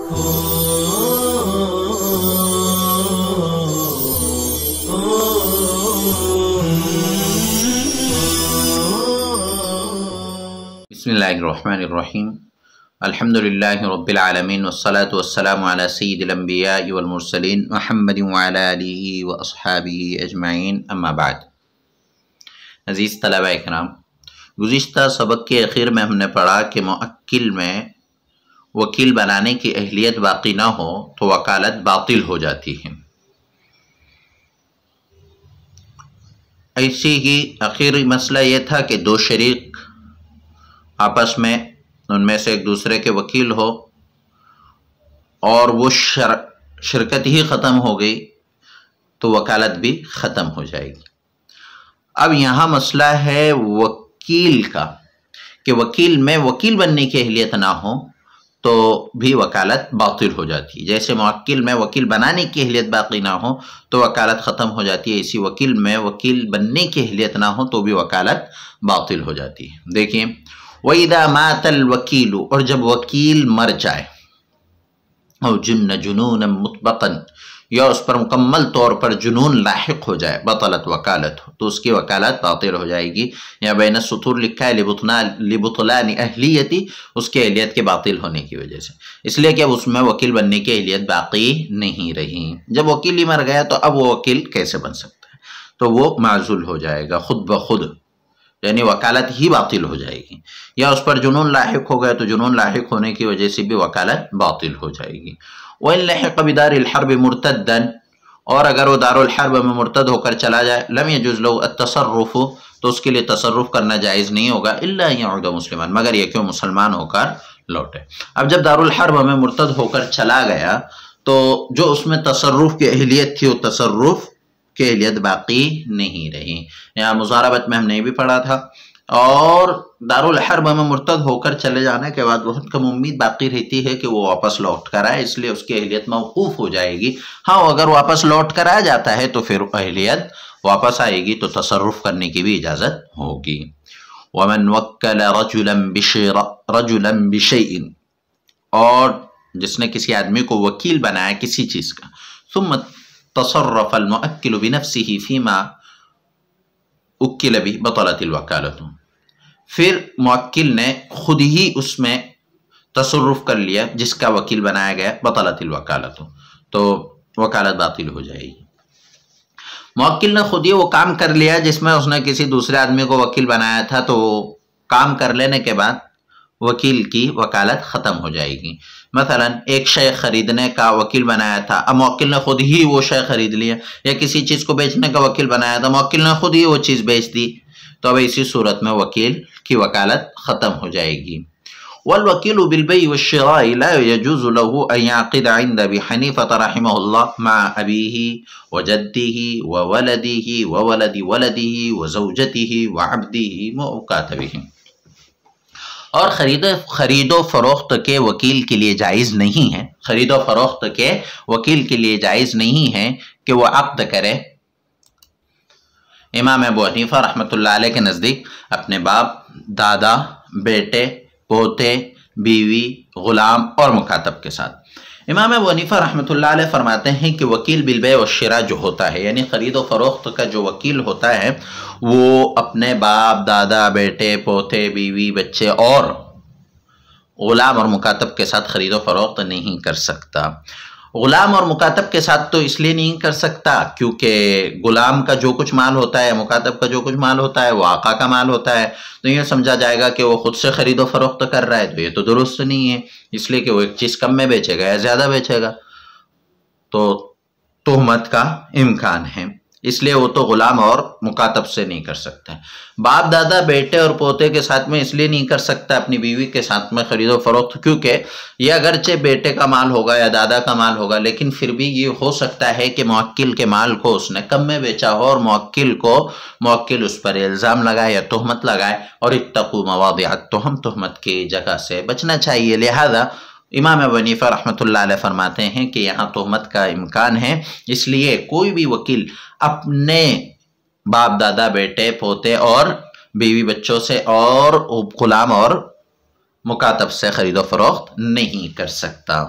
بسم اللہ الرحمن الرحیم الحمدللہ رب العالمین والصلاة والسلام علی سید الانبیاء والمرسلین محمد وعلی آلہ واصحابہ اجمعین اما بعد۔ عزیز طلبہ اکرام، گزشتہ سبق کے اخیر میں ہم نے پڑھا کہ موکل میں وکیل بنانے کی اہلیت باقی نہ ہو تو وکالت باطل ہو جاتی ہے۔ ایسی ہی آخری مسئلہ یہ تھا کہ دو شریک آپس میں ان میں سے ایک دوسرے کے وکیل ہو اور وہ شرکت ہی ختم ہو گئی تو وکالت بھی ختم ہو جائے گی۔ اب یہاں مسئلہ ہے وکیل کا کہ وکیل میں وکیل بننے کی اہلیت نہ ہو تو بھی وکالت باطل ہو جاتی ہے۔ جیسے موکل میں وکیل بنانے کی اہلیت باقی نہ ہو تو وکالت ختم ہو جاتی ہے، اسی وکیل میں وکیل بننے کی اہلیت نہ ہو تو بھی وکالت باطل ہو جاتی ہے۔ دیکھیں، وَإِذَا مَاتَ الْوَكِيلُ، اور جب وکیل مر جائے، او جن جنونا مطبقا، یا اس پر مکمل طور پر جنون لاحق ہو جائے، بطلت وکالت، تو اس کی وکالت باطل ہو جائے گی۔ یا بین السطور لکھا ہے لبطلان اہلیتی، اس کے اہلیت کے باطل ہونے کی وجہ سے، اس لیے کہ اب اس میں وکیل بننے کی اہلیت باقی نہیں رہی۔ جب وکیل ہی مر گیا تو اب وہ وکیل کیسے بن سکتا ہے؟ تو وہ معزول ہو جائے گا خود بخود، یعنی وکالت ہی باطل ہو جائے گی۔ یا اس پر جنون لاحق ہو گیا تو جنون لاحق ہونے کی وجہ سے بھی وکالت باطل ہو جائے گی۔ وَإِن لَحِقَ بِدَارِ الْحَرْبِ مُرْتَدًّا، اور اگر وہ دار الحرب میں مرتد ہو کر چلا جائے، لَمْ يَجُزْ لَهُ التَّصَرُّفُ، تو اس کے لیے تصرف کرنا جائز نہیں ہوگا، إِلَّا أَن يَعُودَ مُسْلِمًا، مگر یہ کہ مسلمان ہو کر لوٹے۔ اب جب دار الحرب میں مرتد ہو کر چلا گیا تو جو اس میں تصرف کی اہلیت تھی وہ تصرف کی اہلیت باقی نہیں رہی۔ یہاں مضاربت میں ہم نے بھی پڑھا تھا، اور دار الحرب میں مرتد ہو کر چلے جانے کے بعد بہت کم امید باقی رہتی ہے کہ وہ واپس لوٹ کر آئے، اس لیے اس کی اہلیت موقوف ہو جائے گی۔ ہاں، اگر واپس لوٹ کر آ جاتا ہے تو پھر اہلیت واپس آئے گی تو تصرف کرنے کی بھی اجازت ہوگی۔ وَمَنْ وَكَّلَ رَجُلًا بِشَيْءٍ، اور جس نے کسی آدمی کو وکیل بنایا کسی چیز کا، ثُمَّ تَصَرَّفَ الْمُؤَكِّلُ بِنَفْسِهِ فِي مَا أُكِّلَ بِهِ بَطَلَتِ الْوَكَالَةُ، پھر موکل نے خود ہی اس میں تصرف کر لیا جس کا وکیل بنایا گیا، بطلت الوکالت، تو وکالت باطل ہو جائے گی۔ موکل نے خود ہی وہ کام کر لیا جس میں اس نے کسی دوسرے آدمی کو وکیل بنایا تھا، تو کام کر لینے کے بعد وکیل کی وکالت ختم ہو جائے گی۔ مثلا ایک شے خریدنے کا وکیل بنایا تھا، اب موکل نے خود ہی وہ شے خرید لیا، یا کسی چیز کو بیچنے کا وکیل بنایا تھا، موکل نے خود ہی وہ چیز بیچ دی، تو اب اسی صورت میں وکیل کی وکالت ختم ہو جائے گی۔ والوکیل بالبیع والشراء لا يجوز له ان يعقد عند ابي حنيفة رحمه الله مع ابيه وجده وولده وولد ولده وزوجته وعبده ومكاتبه، اور خرید و فروخت کے وکیل کے لیے جائز نہیں ہے، خرید و فروخت کے وکیل کے لیے جائز نہیں ہے کہ وہ عقد کرے۔ امام ابو حنیفہ رحمۃ اللہ علیہ کے نزدیک اپنے باپ، دادا، بیٹے، پوتے، بیوی، غلام اور مکاتب کے ساتھ۔ امام ابو حنیفہ رحمۃ اللہ علیہ فرماتے ہیں کہ وکیل بالبیع والشراء جو ہوتا ہے، یعنی خرید و فروخت کا جو وکیل ہوتا ہے، وہ اپنے باپ، دادا، بیٹے، پوتے، بیوی، بچے اور غلام اور مکاتب کے ساتھ خرید و فروخت نہیں کر سکتا۔ غلام اور مکاتب کے ساتھ تو اس لیے نہیں کر سکتا کیونکہ غلام کا جو کچھ مال ہوتا ہے، مکاتب کا جو کچھ مال ہوتا ہے، وہ آقا کا مال ہوتا ہے، تو یہ سمجھا جائے گا کہ وہ خود سے خرید و فروخت کر رہا ہے، تو یہ تو درست نہیں ہے، اس لیے کہ وہ ایک چیز کم میں بیچے گا یا زیادہ بیچے گا تو تہمت کا امکان ہے، اس لیے وہ تو غلام اور مکاتب سے نہیں کر سکتا ہے۔ باپ، دادا، بیٹے اور پوتے کے ساتھ میں اس لیے نہیں کر سکتا اپنی بیوی کے ساتھ میں خرید و فروخت کیونکہ یہ اگرچہ بیٹے کا مال ہوگا یا دادا کا مال ہوگا، لیکن پھر بھی یہ ہو سکتا ہے کہ موکل کے مال کو اس نے کم میں بیچا ہو، اور موکل اس پر الزام لگائے یا تہمت لگائے، اور اتقوا مواضع التہم، تہمت کی جگہ سے بچنا چاہیے۔ لہذا امام ابو حنیفہ رحمۃ اللہ علیہ فرماتے ہیں کہ یہاں تہمت کا امکان ہے، اس لیے کوئی بھی وکیل اپنے باپ، دادا، بیٹے، پوتے اور بیوی بچوں سے اور غلام اور مکاتب سے خرید و فروخت نہیں کر سکتا۔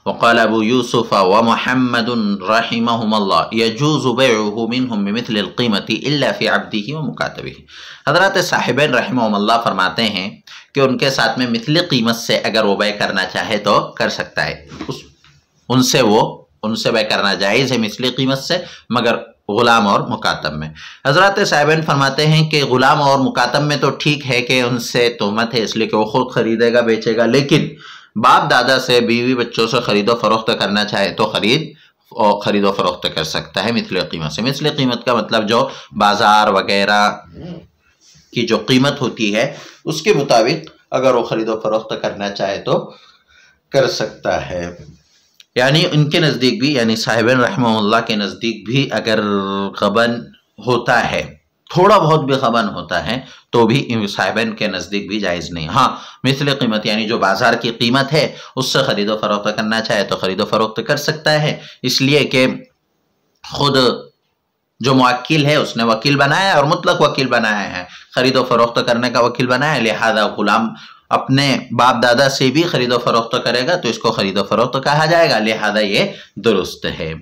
وقال ابو یوسف ومحمد رحمہم اللہ یجوز بیعہ منہم بمثل القیمت الا فی عبدہ ومکاتبہ۔ حضرات صاحبین رحمہم اللہ فرماتے ہیں کہ ان کے ساتھ میں مثل قیمت سے اگر وہ بیع کرنا چاہے تو کر سکتا ہے، ان سے بیع کرنا جائز ہے مثل قیمت سے، مگر غلام اور مکاتب میں۔ حضرات صاحبین فرماتے ہیں کہ غلام اور مکاتب میں تو ٹھیک ہے کہ ان سے تہمت ہے اس لیے کہ وہ خود خریدے گا بیچے گا، لیکن باپ دادا سے، بیوی بچوں سے خرید و فروخت کرنا چاہے تو خرید و فروخت کر سکتا ہے مثل قیمت سے۔ مثل قیمت کا مطلب جو بازار وغیرہ کی جو قیمت ہوتی ہے اس کے مطابق اگر وہ خرید و فروخت کرنا چاہے تو کر سکتا ہے۔ یعنی ان کے نزدیک بھی، یعنی صاحبین رحمہ اللہ کے نزدیک بھی اگر غبن ہوتا ہے، تھوڑا بہت بھی غبن ہوتا ہے تو بھی صاحبین کے نزدیک بھی جائز نہیں۔ ہاں مثل قیمت یعنی جو بازار کی قیمت ہے اس سے خرید و فروخت کرنا چاہے تو خرید و فروخت کر سکتا ہے، اس لیے کہ خود جو موکل ہے اس نے وکیل بنایا ہے اور مطلق وکیل بنایا ہے، خرید و فروخت کرنے کا وکیل بنایا ہے، لہذا غلام اپنے باپ دادا سے بھی خرید و فروخت کرے گا تو اس کو خرید و فروخت کہا جائے گا، لہذا یہ درست ہے۔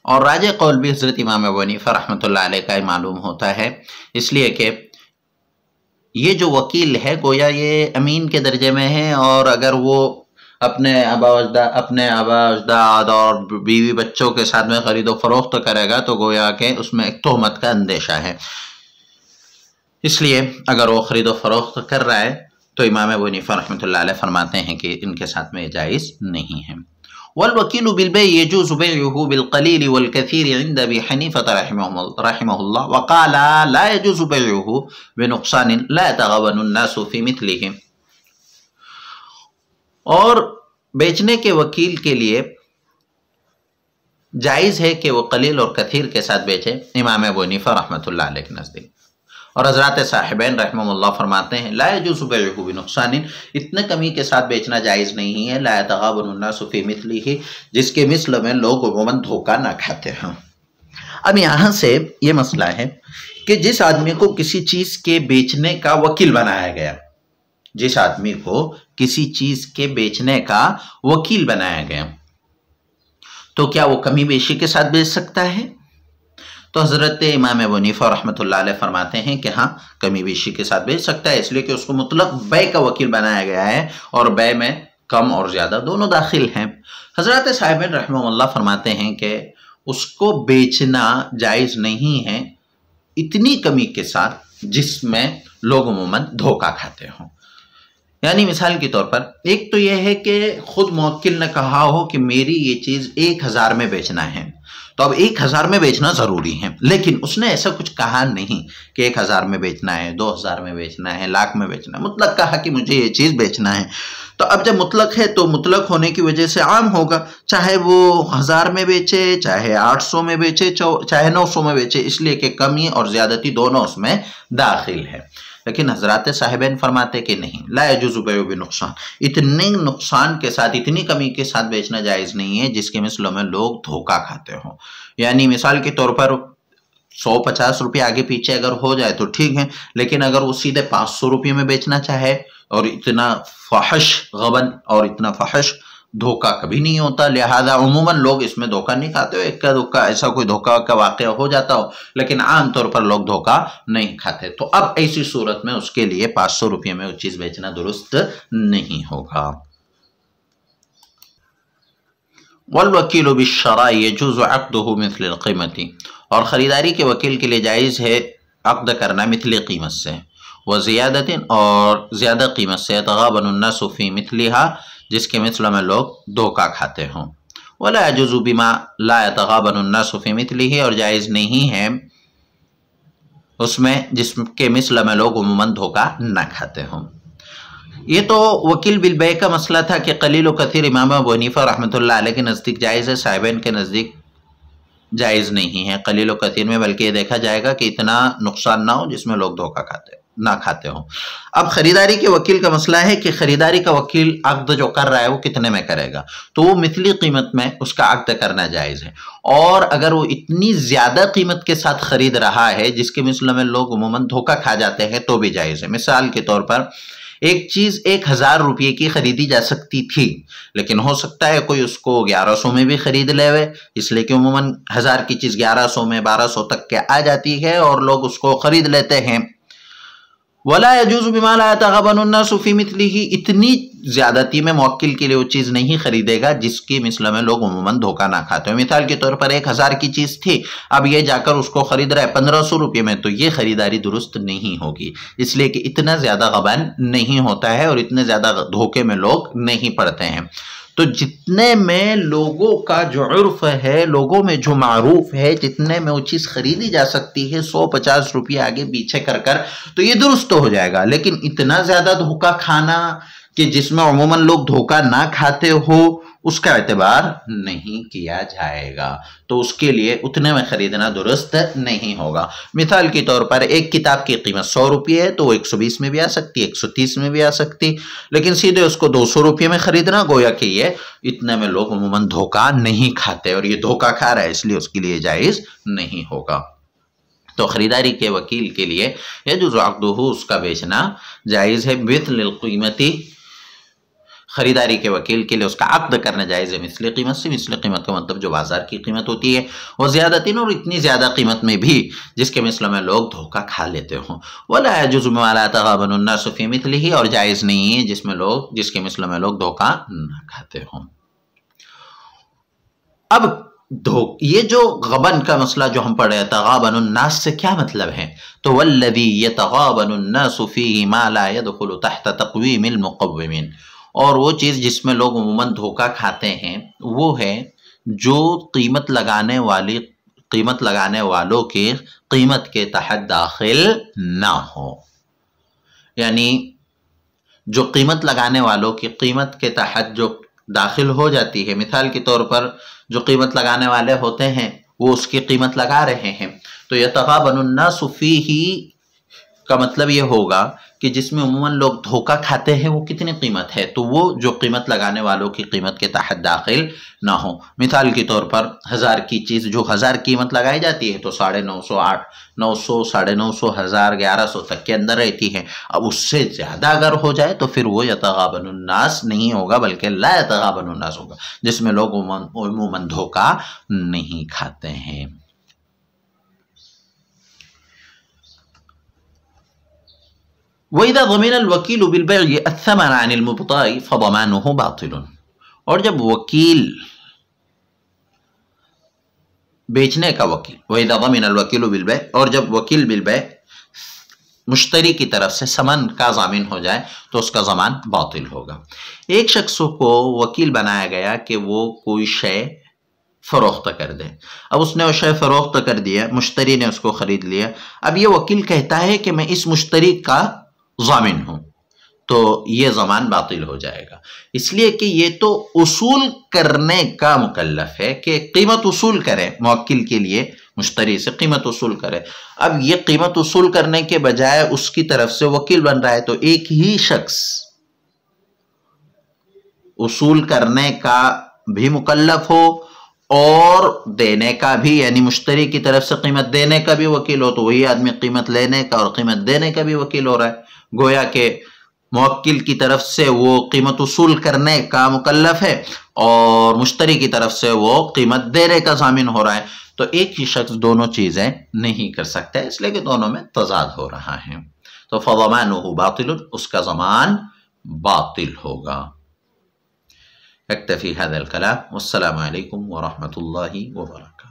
اور راجح قول بھی حضرت امام ابو حنیفہ رحمۃ اللہ علیہ کا معلوم ہوتا ہے، اس لیے کہ یہ جو وکیل ہے گویا یہ امین کے درجے میں ہے، اور اگر وہ اپنے آبا اجداد اور بیوی بچوں کے ساتھ میں خرید و فروخت کرے گا تو گویا کہ اس میں ایک تہمت کا اندیشہ ہے، اس لیے اگر وہ خرید و فروخت کر رہا ہے تو امام ابو حنیفہ رحمۃ اللہ علیہ فرماتے ہیں کہ ان کے ساتھ میں جائز نہیں ہے۔ والوکیل بالبیع یجوز بیعہ بالقلیل والکثیر عند ابی حنیفہ رحمہ اللہ وقال لا یجوز بیعہ بنقصان لا يتغبن الناس فی مثلہ۔ اور بیچنے کے وکیل کے لیے جائز ہے کہ وہ قلیل اور کثیر کے ساتھ بیچے امام ابو حنیفہ رحمۃ اللہ علیہ کے نزدیک، اور حضرات صاحبین رحمہ اللہ فرماتے ہیں لا یجوز بیعہ بنقصان، اتنے کمی کے ساتھ بیچنا جائز نہیں ہے، لا يتغابن الناس فی مثلہ، جس کے مثل میں لوگ عموماً دھوکہ نہ کھاتے ہیں۔ اب یہاں سے یہ مسئلہ ہے کہ جس آدمی کو کسی چیز کے بیچنے کا وکیل بنایا گیا، جس آدمی کو کسی چیز کے بیچنے کا وکیل بنایا گیا تو کیا وہ کمی بیشی کے ساتھ بیچ سکتا ہے؟ تو حضرت امام ابو حنیفہ رحمۃ اللہ علیہ فرماتے ہیں کہ ہاں کمی بیشی کے ساتھ بیچ سکتا ہے، اس لیے کہ اس کو مطلق بیع کا وکیل بنایا گیا ہے اور بیع میں کم اور زیادہ دونوں داخل ہیں۔ حضرات صاحبین رحمہ اللہ فرماتے ہیں کہ اس کو بیچنا جائز نہیں ہے اتنی کمی کے ساتھ جس میں لوگ عموماً دھوکہ کھاتے ہوں۔ یعنی مثال کے طور پر ایک تو یہ ہے کہ خود موکل نے کہا ہو کہ میری یہ چیز 1000 میں بیچنا ہے، تو اب 1000 میں بیچنا ضروری ہے، لیکن اس نے ایسا کچھ کہا نہیں کہ 1000 میں بیچنا ہے، 2000 میں بیچنا ہے، لاکھ میں بیچنا ہے، مطلق کہا کہ مجھے یہ چیز بیچنا ہے۔ تو اب جب مطلق ہے تو مطلق ہونے کی وجہ سے عام ہوگا، چاہے وہ 1000 میں بیچے، چاہے 800 میں بیچے، چاہے 900 میں بیچے، اس لیے کہ کمی اور زیادتی دونوں اس میں داخل ہے۔ لیکن حضرات صاحبین فرماتے کہ نہیں، لا یجوز بیع بنقصان، اتنے نقصان کے ساتھ، اتنی کمی کے ساتھ بیچنا جائز نہیں ہے جس کے مثلوں میں لوگ دھوکہ کھاتے ہوں۔ یعنی مثال کے طور پر 150 روپے آگے پیچھے اگر ہو جائے تو ٹھیک ہے، لیکن اگر وہ سیدھے 500 روپے میں بیچنا چاہے، اور اتنا فحش غبن اور اتنا فحش دھوکہ کبھی نہیں ہوتا، لہذا عموماً لوگ اس میں دھوکہ نہیں کھاتے، ایک کا دھوکہ ایسا کوئی دھوکہ کا واقعہ ہو جاتا ہو، لیکن عام طور پر لوگ دھوکہ نہیں کھاتے، تو اب ایسی صورت میں اس کے لیے 500 روپے میں وہ چیز بیچنا درست نہیں ہوگا۔ والوکیل بالشراء یجوز عقدہ مثل القیمت، اور خریداری کے وکیل کے لیے جائز ہے عقد کرنا مثل قیمت سے، وزیادت، اور زیادہ قیمت سے، يتغابن الناس فی مثلہا، جس کے مثل میں لوگ دھوکہ کھاتے ہوں، ولا يجوز بما لا يتغابن الناس فی مثلہ، اور جائز نہیں ہے اس میں جس کے مثل میں لوگ عموماً دھوکہ نہ کھاتے ہوں۔ یہ تو وکیل بالبیع کا مسئلہ تھا کہ قلیل و کثیر امام ابو حنیفہ رحمۃ اللہ علیہ کے نزدیک جائز ہے، صاحبین کے نزدیک جائز نہیں ہے قلیل و کثیر میں، بلکہ یہ دیکھا جائے گا کہ اتنا نقصان نہ ہو جس میں لوگ دھوکہ نہ کھاتے ہوں۔ اب خریداری کے وکیل کا مسئلہ ہے کہ خریداری کا وکیل عقد جو کر رہا ہے وہ کتنے میں کرے گا، تو وہ مثلی قیمت میں اس کا عقد کرنا جائز ہے، اور اگر وہ اتنی زیادہ قیمت کے ساتھ خرید رہا ہے جس کے مثل میں لوگ عموماً دھوکہ کھا جاتے ہیں تو بھی جائز ہے۔ مثال کے طور پر ایک چیز 1000 روپے کی خریدی جا سکتی تھی، لیکن ہو سکتا ہے کوئی اس کو 1100 میں بھی خرید لے ہوئے، اس لیے کہ عموماً 1000 کی چیز 1100 میں 1200 تک کے آ جاتی ہے اور لوگ اس کو خرید لیتے ہیں۔ وَلَا يَجُوزُ بِمَا لَا يَتَغَابَنُ النَّاسُ فِي مِثْلِهِ، اتنی زیادتی میں موکل کے لیے وہ چیز نہیں خریدے گا جس کی مثل میں لوگ عموماً دھوکہ نہ کھاتے ہیں۔ مثال کے طور پر 1000 کی چیز تھی، اب یہ جا کر اس کو خرید رہا ہے 1500 روپے میں، تو یہ خریداری درست نہیں ہوگی، اس لیے کہ اتنا زیادہ غبن نہیں ہوتا ہے اور اتنے زیادہ دھوکے میں لوگ نہیں پڑتے ہیں۔ تو جتنے میں لوگوں کا جو عرف ہے، لوگوں میں جو معروف ہے، جتنے میں وہ چیز خریدی جا سکتی ہے 150 روپے آگے پیچھے کر تو یہ درست ہو جائے گا، لیکن اتنا زیادہ دھوکہ کھانا کہ جس میں عموماً لوگ دھوکہ نہ کھاتے ہو، اس کا اعتبار نہیں کیا جائے گا، تو اس کے لیے اتنے میں خریدنا درست نہیں ہوگا۔ مثال کے طور پر ایک کتاب کی قیمت 100 روپے ہے تو وہ 120 میں بھی آ سکتی، 130 میں بھی آ سکتی، لیکن سیدھے اس کو 200 روپے میں خریدنا، گویا کہ یہ اتنے میں لوگ عموماً دھوکہ نہیں کھاتے، اور یہ دھوکہ کھا رہا ہے اس لیے اس کے لیے جائز نہیں ہوگا۔ تو خریداری کے وکیل کے لیے یجوز عقدہ، اس کا بیچنا جائز ہے، مثل القیمتی، خریداری کے وکیل کے لیے اس کا عقد کرنا جائز ہے مثل قیمت سے، مثل قیمت کا مطلب جو بازار کی قیمت ہوتی ہے، وہ زیادتین، اور اتنی زیادہ قیمت میں بھی جس کے مثل میں لوگ دھوکہ کھا لیتے ہوں۔ ولا يجوز ما لا يتغابن الناس في مثله، اور جائز نہیں ہے جس کے مثل میں لوگ دھوکہ نہ کھاتے ہوں۔ اب یہ جو غبن کا مسئلہ جو ہم پڑھے تغابن الناس سے کیا مطلب ہے؟ تو والذی یتغابن الناس فیہ ما لا يدخل تحت تقویم المقومین، اور وہ چیز جس میں لوگ عموماً دھوکہ کھاتے ہیں وہ ہے جو قیمت لگانے والوں کی قیمت کے تحت داخل نہ ہو، یعنی جو قیمت لگانے والوں کی قیمت کے تحت جو داخل ہو جاتی ہے۔ مثال کے طور پر جو قیمت لگانے والے ہوتے ہیں وہ اس کی قیمت لگا رہے ہیں، تو یتغابن الناس فیہ کا مطلب یہ ہوگا کہ جس میں عموماً لوگ دھوکہ کھاتے ہیں وہ کتنی قیمت ہے، تو وہ جو قیمت لگانے والوں کی قیمت کے تحت داخل نہ ہو۔ مثال کے طور پر 1000 کی چیز جو 1000 قیمت لگائی جاتی ہے تو 950، 900، 950، 1000، 1100 تک کے اندر رہتی ہے۔ اب اس سے زیادہ اگر ہو جائے تو پھر وہ یتغابن الناس نہیں ہوگا بلکہ لا یتغابن الناس ہوگا، جس میں لوگ عموماً دھوکہ نہیں کھاتے ہیں۔ وَإِذَا ضَمِنَ الْوَكِيلُ بِالْبَيْعِ الثَّمَنَ عَنِ الْمُبْتَاعِ فَضَمَانُهُ بَاطِلٌ، اور جب وکیل بیچنے کا وکیل وَإِذَا ضَمِنَ الْوَكِيلُ بِالْبَيْعِ، اور جب وکیل بالبیع مشتری کی طرف سے ثمن کا ضامن ہو جائے تو اس کا ضمان باطل ہوگا۔ ایک شخص کو وکیل بنایا گیا کہ وہ کوئی شے فروخت کر دے، اب اس نے وہ شے فروخت کر دیا، مشتری نے اس کو خرید لیا، اب یہ وکیل کہتا ہے کہ میں اس مشتری کا ضامن ہوں، تو یہ ضمان باطل ہو جائے گا، اس لیے کہ یہ تو اصول کرنے کا مکلف ہے کہ قیمت اصول کرے، موکل کے لیے مشتری سے قیمت اصول کرے۔ اب یہ قیمت اصول کرنے کے بجائے اس کی طرف سے وکیل بن رہا ہے، تو ایک ہی شخص اصول کرنے کا بھی مکلف ہو اور دینے کا بھی، یعنی مشتری کی طرف سے قیمت دینے کا بھی وکیل ہو، تو وہی آدمی قیمت لینے کا اور قیمت دینے کا بھی وکیل ہو رہا ہے۔ گویا کہ موکل کی طرف سے وہ قیمت اصول کرنے کا مکلف ہے اور مشتری کی طرف سے وہ قیمت دینے کا ضامن ہو رہا ہے، تو ایک ہی شخص دونوں چیزیں نہیں کر سکتا، اس لیے کہ دونوں میں تضاد ہو رہا ہے، تو فضمانہ باطل، اس کا ضمان باطل ہوگا۔ اکتفی هذا الکلام، والسلام علیکم ورحمۃ اللہ وبرکاتہ۔